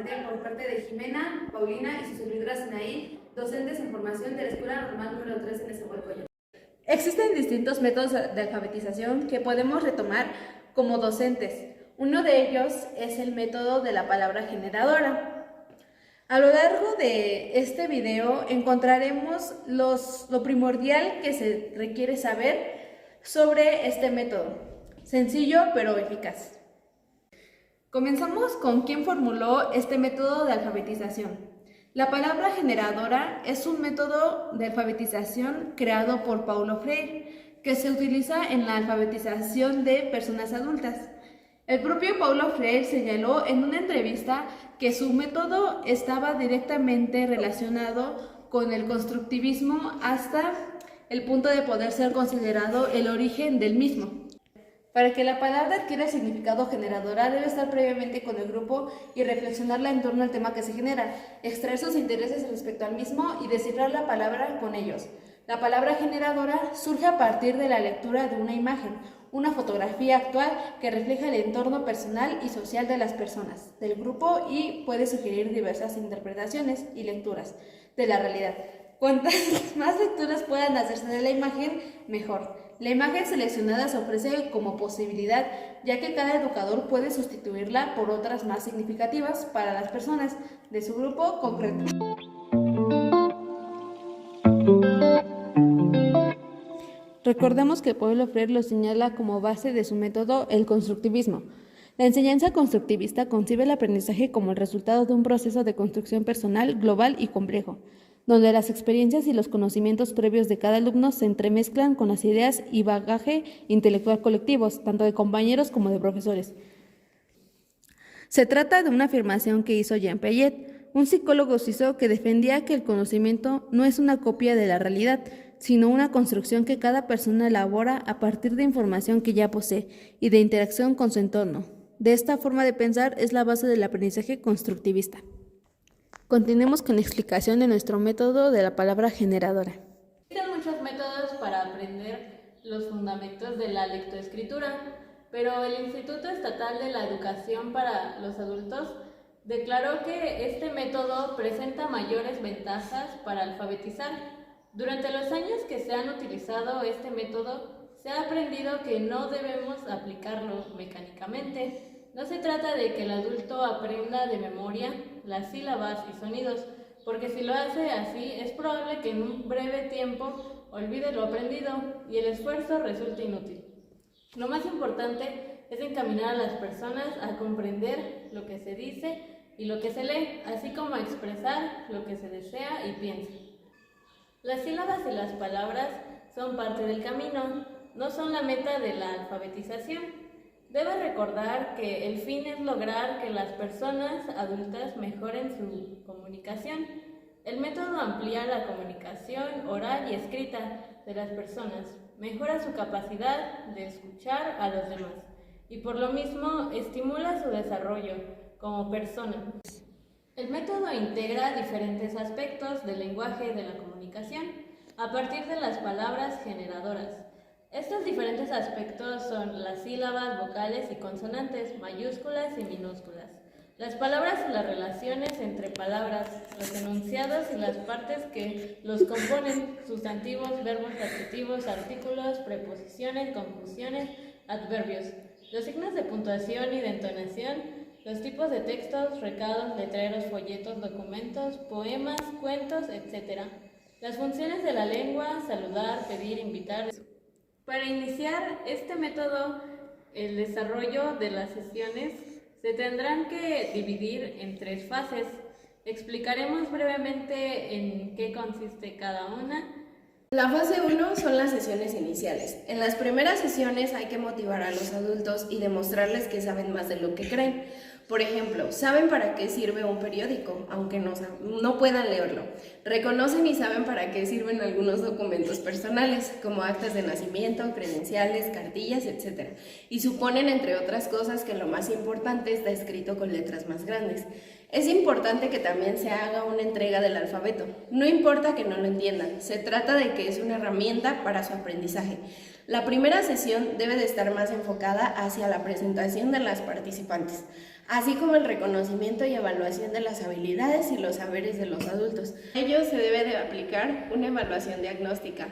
presente por parte de Jimena, Paulina y su servidora Sinaí, docentes en formación de la Escuela Normal número 3 en Nezahualcóyotl. Existen distintos métodos de alfabetización que podemos retomar como docentes. Uno de ellos es el método de la palabra generadora. A lo largo de este video encontraremos lo primordial que se requiere saber sobre este método, sencillo pero eficaz. Comenzamos con quién formuló este método de alfabetización. La palabra generadora es un método de alfabetización creado por Paulo Freire, que se utiliza en la alfabetización de personas adultas. El propio Paulo Freire señaló en una entrevista que su método estaba directamente relacionado con el constructivismo hasta el punto de poder ser considerado el origen del mismo. Para que la palabra adquiera significado generadora, debe estar previamente con el grupo y reflexionarla en torno al tema que se genera, extraer sus intereses respecto al mismo y descifrar la palabra con ellos. La palabra generadora surge a partir de la lectura de una imagen, una fotografía actual que refleja el entorno personal y social de las personas, del grupo, y puede sugerir diversas interpretaciones y lecturas de la realidad. Cuantas más lecturas puedan hacerse de la imagen, mejor. La imagen seleccionada se ofrece como posibilidad, ya que cada educador puede sustituirla por otras más significativas para las personas de su grupo concreto. Recordemos que Paulo Freire lo señala como base de su método el constructivismo. La enseñanza constructivista concibe el aprendizaje como el resultado de un proceso de construcción personal, global y complejo, donde las experiencias y los conocimientos previos de cada alumno se entremezclan con las ideas y bagaje intelectual colectivos, tanto de compañeros como de profesores. Se trata de una afirmación que hizo Jean Piaget, un psicólogo suizo que defendía que el conocimiento no es una copia de la realidad, sino una construcción que cada persona elabora a partir de información que ya posee y de interacción con su entorno. De esta forma de pensar es la base del aprendizaje constructivista. Continuemos con la explicación de nuestro método de la palabra generadora. Existen muchos métodos para aprender los fundamentos de la lectoescritura, pero el Instituto Estatal de la Educación para los Adultos declaró que este método presenta mayores ventajas para alfabetizar. Durante los años que se han utilizado este método, se ha aprendido que no debemos aplicarlo mecánicamente. No se trata de que el adulto aprenda de memoria las sílabas y sonidos, porque si lo hace así, es probable que en un breve tiempo olvide lo aprendido y el esfuerzo resulte inútil. Lo más importante es encaminar a las personas a comprender lo que se dice y lo que se lee, así como a expresar lo que se desea y piensa. Las sílabas y las palabras son parte del camino, no son la meta de la alfabetización. Debe recordar que el fin es lograr que las personas adultas mejoren su comunicación. El método amplía la comunicación oral y escrita de las personas, mejora su capacidad de escuchar a los demás y por lo mismo estimula su desarrollo como persona. El método integra diferentes aspectos del lenguaje de la comunicación a partir de las palabras generadoras. Estos diferentes aspectos son las sílabas, vocales y consonantes, mayúsculas y minúsculas, las palabras y las relaciones entre palabras, los enunciados y las partes que los componen, sustantivos, verbos, adjetivos, artículos, preposiciones, conjunciones, adverbios, los signos de puntuación y de entonación, los tipos de textos, recados, letreros, folletos, documentos, poemas, cuentos, etc. Las funciones de la lengua, saludar, pedir, invitar. Para iniciar este método, el desarrollo de las sesiones se tendrán que dividir en 3 fases. Explicaremos brevemente en qué consiste cada una. La fase 1 son las sesiones iniciales. En las primeras sesiones hay que motivar a los adultos y demostrarles que saben más de lo que creen. Por ejemplo, saben para qué sirve un periódico, aunque no puedan leerlo. Reconocen y saben para qué sirven algunos documentos personales, como actas de nacimiento, credenciales, cartillas, etc. Y suponen, entre otras cosas, que lo más importante está escrito con letras más grandes. Es importante que también se haga una entrega del alfabeto. No importa que no lo entiendan, se trata de que es una herramienta para su aprendizaje. La primera sesión debe de estar más enfocada hacia la presentación de las participantes. así como el reconocimiento y evaluación de las habilidades y los saberes de los adultos. A ello se debe de aplicar una evaluación diagnóstica.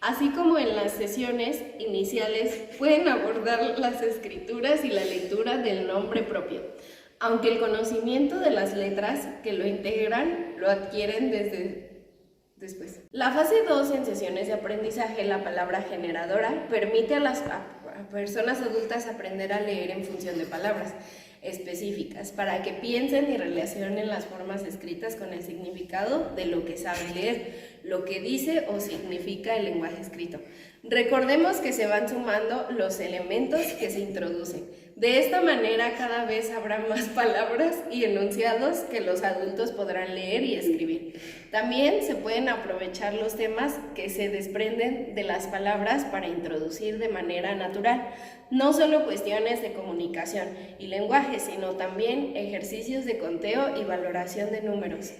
Así como en las sesiones iniciales pueden abordar las escrituras y la lectura del nombre propio, aunque el conocimiento de las letras que lo integran lo adquieren después. La fase 2 en sesiones de aprendizaje, la palabra generadora, permite a las personas adultas aprender a leer en función de palabras específicas para que piensen y relacionen las formas escritas con el significado de lo que saben leer, lo que dice o significa el lenguaje escrito. Recordemos que se van sumando los elementos que se introducen. De esta manera cada vez habrá más palabras y enunciados que los adultos podrán leer y escribir. También se pueden aprovechar los temas que se desprenden de las palabras para introducir de manera natural, no solo cuestiones de comunicación y lenguaje, sino también ejercicios de conteo y valoración de números.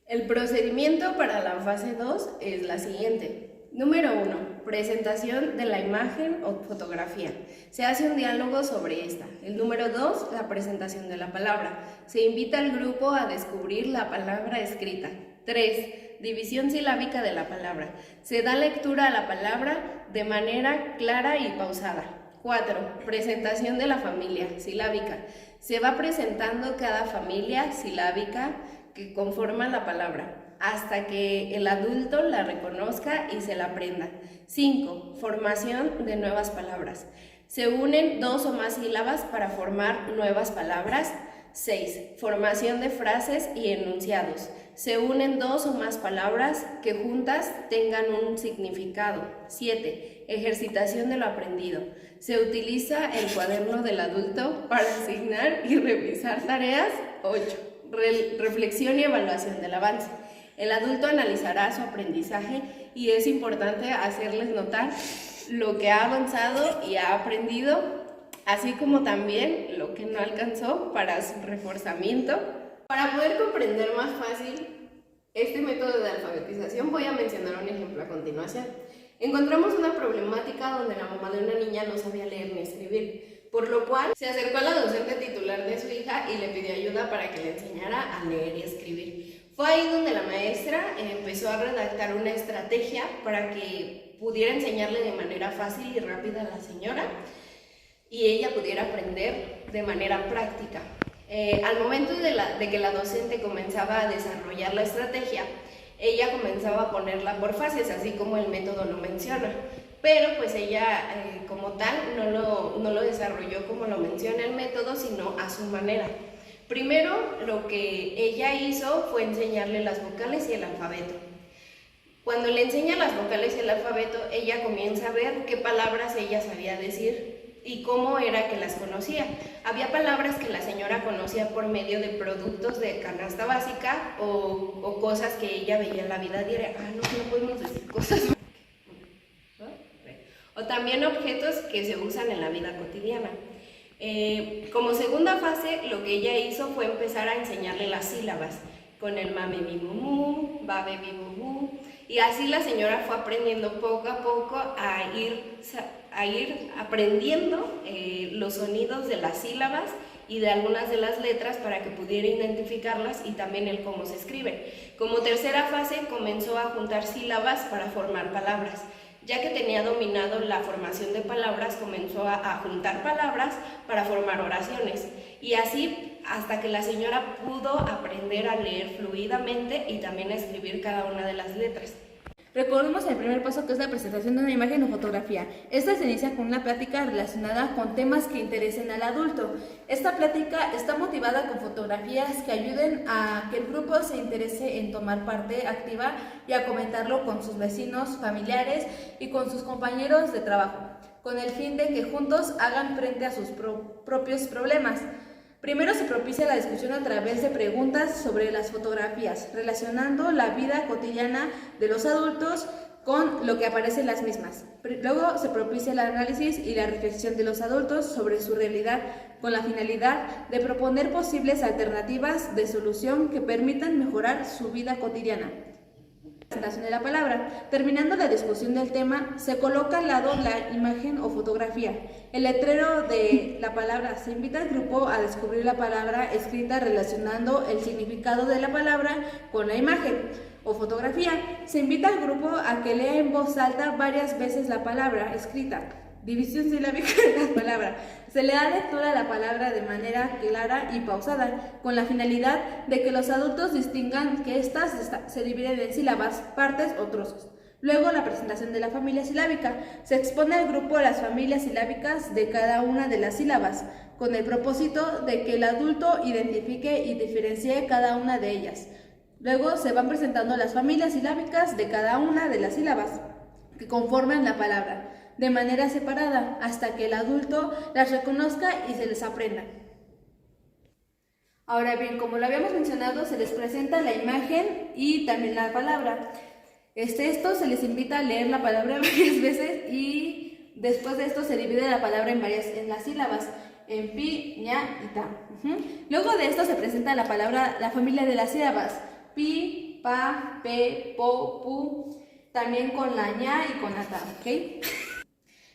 El procedimiento para la fase 2 es la siguiente. Número 1. Presentación de la imagen o fotografía. Se hace un diálogo sobre esta. El número 2. La presentación de la palabra. Se invita al grupo a descubrir la palabra escrita. 3. División silábica de la palabra. Se da lectura a la palabra de manera clara y pausada. 4. Presentación de la familia silábica. Se va presentando cada familia silábica que conforma la palabra, hasta que el adulto la reconozca y se la aprenda. 5. Formación de nuevas palabras. Se unen 2 o más sílabas para formar nuevas palabras. 6. Formación de frases y enunciados. Se unen 2 o más palabras que juntas tengan un significado. 7. Ejercitación de lo aprendido. Se utiliza el cuaderno del adulto para asignar y revisar tareas. 8. Reflexión y evaluación del avance. El adulto analizará su aprendizaje y es importante hacerles notar lo que ha avanzado y ha aprendido, así como también lo que no alcanzó para su reforzamiento. Para poder comprender más fácil este método de alfabetización, voy a mencionar un ejemplo a continuación. Encontramos una problemática donde la mamá de una niña no sabía leer ni escribir, por lo cual se acercó a la docente titular de su hija y le pidió ayuda para que le enseñara a leer y escribir. Fue ahí donde la maestra empezó a redactar una estrategia para que pudiera enseñarle de manera fácil y rápida a la señora y ella pudiera aprender de manera práctica. Al momento de que la docente comenzaba a desarrollar la estrategia, ella comenzaba a ponerla por fases, así como el método lo menciona. Pero pues ella como tal no lo desarrolló como lo menciona el método, sino a su manera. Primero, lo que ella hizo fue enseñarle las vocales y el alfabeto. Cuando le enseña las vocales y el alfabeto, ella comienza a ver qué palabras ella sabía decir y cómo era que las conocía. Había palabras que la señora conocía por medio de productos de canasta básica o cosas que ella veía en la vida diaria. No podemos decir cosas. O también objetos que se usan en la vida cotidiana. Como segunda fase, lo que ella hizo fue empezar a enseñarle las sílabas con el mame mi mu, babe mi mu, y así la señora fue aprendiendo poco a poco a ir aprendiendo los sonidos de las sílabas y de algunas de las letras para que pudiera identificarlas y también el cómo se escriben. Como tercera fase comenzó a juntar sílabas para formar palabras. Ya que tenía dominado la formación de palabras, comenzó a juntar palabras para formar oraciones. Y así hasta que la señora pudo aprender a leer fluidamente y también a escribir cada una de las letras. Recordemos el primer paso, que es la presentación de una imagen o fotografía. Esta se inicia con una plática relacionada con temas que interesen al adulto. Esta plática está motivada con fotografías que ayuden a que el grupo se interese en tomar parte activa y a comentarlo con sus vecinos, familiares y con sus compañeros de trabajo, con el fin de que juntos hagan frente a sus propios problemas. Primero se propicia la discusión a través de preguntas sobre las fotografías, relacionando la vida cotidiana de los adultos con lo que aparece en las mismas. Luego se propicia el análisis y la reflexión de los adultos sobre su realidad, con la finalidad de proponer posibles alternativas de solución que permitan mejorar su vida cotidiana. Presentación de la palabra. Terminando la discusión del tema, se coloca al lado la imagen o fotografía. El letrero de la palabra. Se invita al grupo a descubrir la palabra escrita relacionando el significado de la palabra con la imagen o fotografía. Se invita al grupo a que lea en voz alta varias veces la palabra escrita. División silábica de la palabra. Se le da lectura a la palabra de manera clara y pausada, con la finalidad de que los adultos distingan que éstas se dividen en sílabas, partes o trozos. Luego, la presentación de la familia silábica. Se expone al grupo las familias silábicas de cada una de las sílabas, con el propósito de que el adulto identifique y diferencie cada una de ellas. Luego, se van presentando las familias silábicas de cada una de las sílabas que conforman la palabra, de manera separada, hasta que el adulto las reconozca y se les aprenda. Ahora bien, como lo habíamos mencionado, se les presenta la imagen y también la palabra. Esto se les invita a leer la palabra varias veces y después de esto se divide la palabra en las sílabas, en pi, ña y ta. Luego de esto se presenta la palabra, la familia de las sílabas, pi, pa, pe, po, pu, también con la ña y con la ta, ¿ok?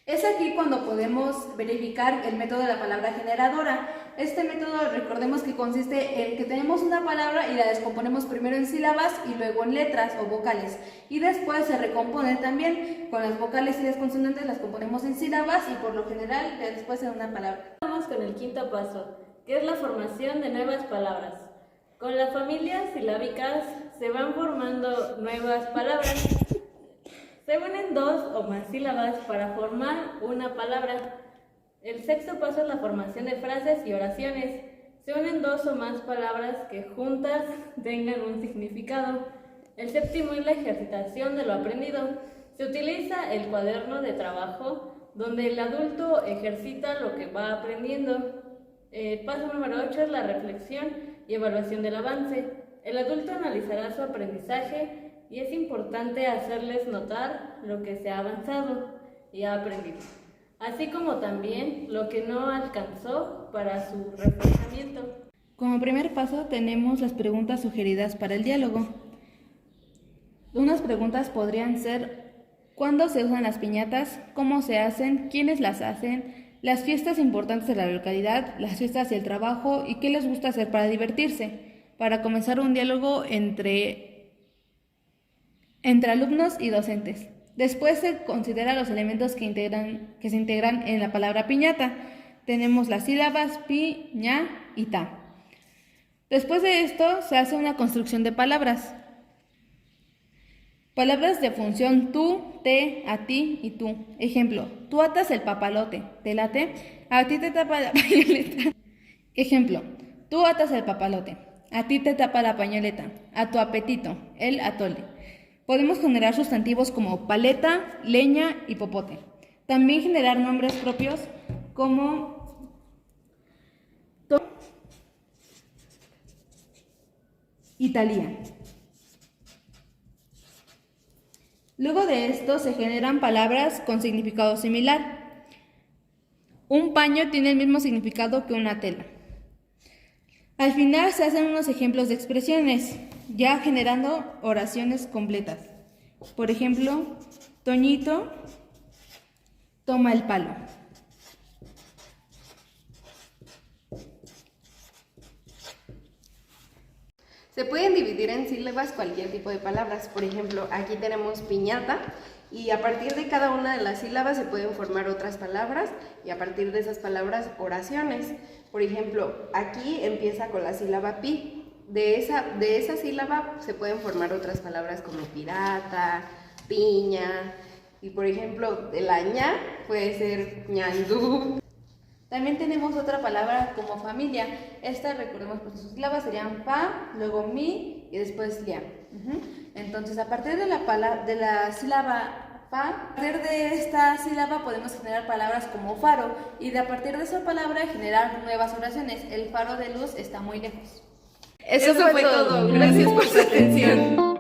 Es aquí cuando podemos verificar el método de la palabra generadora. Este método, recordemos que consiste en que tenemos una palabra y la descomponemos primero en sílabas y luego en letras o vocales. Y después se recompone también con las vocales y las consonantes, las componemos en sílabas y por lo general después en una palabra. Vamos con el quinto paso, que es la formación de nuevas palabras. Con las familias silábicas se van formando nuevas palabras. Se unen dos o más sílabas para formar una palabra. El sexto paso es la formación de frases y oraciones. Se unen dos o más palabras que juntas tengan un significado. El séptimo es la ejercitación de lo aprendido. Se utiliza el cuaderno de trabajo donde el adulto ejercita lo que va aprendiendo. Paso número 8 es la reflexión y evaluación del avance. El adulto analizará su aprendizaje y es importante hacerles notar lo que se ha avanzado y ha aprendido, así como también lo que no alcanzó para su reforzamiento. Como primer paso tenemos las preguntas sugeridas para el diálogo. Unas preguntas podrían ser: ¿cuándo se usan las piñatas? ¿Cómo se hacen? ¿Quiénes las hacen? Las fiestas importantes de la localidad, las fiestas y el trabajo, y qué les gusta hacer para divertirse, para comenzar un diálogo entre alumnos y docentes. Después se considera los elementos que se integran en la palabra piñata. Tenemos las sílabas pi, ña y ta. Después de esto se hace una construcción de palabras. Palabras de función tú, te, a ti y tú. Ejemplo: tú atas el papalote, ¿te late? A ti te tapa la pañoleta. Ejemplo: tú atas el papalote, a ti te tapa la pañoleta, a tu apetito, el atole. Podemos generar sustantivos como paleta, leña y popote. También generar nombres propios como Italia. Luego de esto se generan palabras con significado similar. Un paño tiene el mismo significado que una tela. Al final se hacen unos ejemplos de expresiones, ya generando oraciones completas. Por ejemplo, Toñito toma el palo. Se pueden dividir en sílabas cualquier tipo de palabras. Por ejemplo, aquí tenemos piñata y a partir de cada una de las sílabas se pueden formar otras palabras y a partir de esas palabras oraciones. Por ejemplo, aquí empieza con la sílaba pi. De esa sílaba se pueden formar otras palabras como pirata, piña, y por ejemplo, de la ña puede ser ñandú. También tenemos otra palabra como familia. Esta, recordemos, pues sus sílabas serían pa, luego mi y después lia. Entonces, a partir de la sílaba pa, a partir de esta sílaba podemos generar palabras como faro y a partir de esa palabra generar nuevas oraciones. El faro de luz está muy lejos. Eso fue todo. Gracias por su atención.